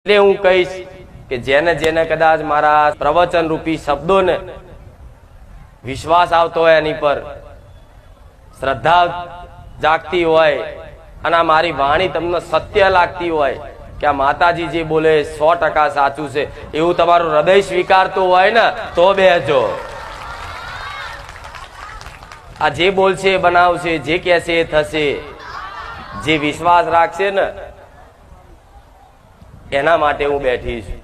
એટલે હું કહીશ કે જેને જેને કદાચ મારા પ્રવચન રૂપી શબ્દોને વિશ્વાસ આવતો હોય, એની પર શ્રદ્ધા જાગતી હોય અને આ મારી વાણી તમને સત્ય લાગતી હોય કે આ માતાજી જે બોલે 100% સાચું છે, એવું તમારું હૃદય સ્વીકારતું હોય ને તો બેહજો. આ જે બોલશે એ બનાવશે, જે કહેશે એ થશે. જે વિશ્વાસ રાખશે ને એના માટે હું બેઠી છું.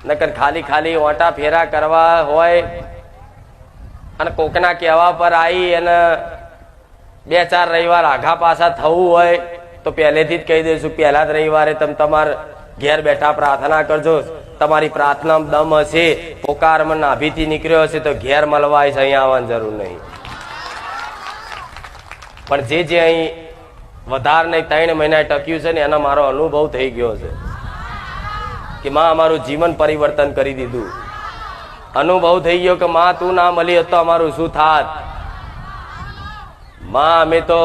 નકર ખાલી ખાલી ઓટા ફેરા કરવા હોય અને કોકના કહેવા પર આવી અને 2-4 રવિવાર આઘા પાછા થવું હોય તો પહેલેથી જ કહી દઈશું, પહેલા જ રવિવારે તમે તમારા ઘેર બેઠા પ્રાર્થના કરજો. તમારી પ્રાર્થનામાં દમ હશે, પોકારમાં નાભીથી નીકળ્યો હશે તો ઘેર મળવા છે, અહીંયા આવવાની જરૂર નહીં. પણ જે અહીં વધારે નહીં 3 મહિના ટક્યું છે ને એનો મારો અનુભવ થઈ ગયો છે કે માં અમારું જીવન પરિવર્તન કરી દીધું. અનુભવ થઈ ગયો કે માં તું ના મળી હોત તો અમારું શું થાત. માં અમે તો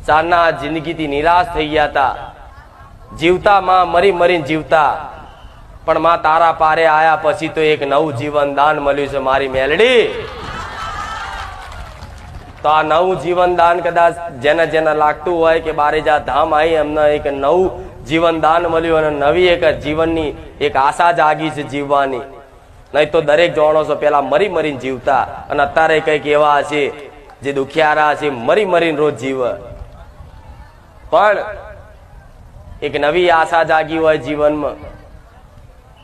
ચારના જિંદગીથી નિરાશ થઈ ગયા હતા. જીવતા માં મરી મરીને જીવતા, પણ માં તારા પારે આયા પછી તો એક નવું જીવન દાન મળ્યું છે મારી મેલડી. તો આ નવું જીવન દાન કદાચ જેને જેને લાગતું હોય કે બારેજા ધામ આવી એમને એક નવું જીવન દાન મળ્યું અને નવી એક જીવનની એક આશા જાગી છે જીવવાની. નહીં તો દરેક જાણો છો પેલા મરી મરીને જીવતા અને અત્યારે કઈક એવા હશે જે દુખિયારા છે મરી મરીને રોજ જીવ. પણ એક નવી આશા જાગી હોય જીવનમાં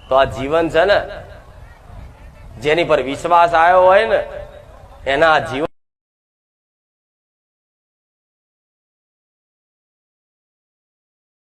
તો આ જીવન છે ને જેની પર વિશ્વાસ આવ્યો હોય ને એના જીવન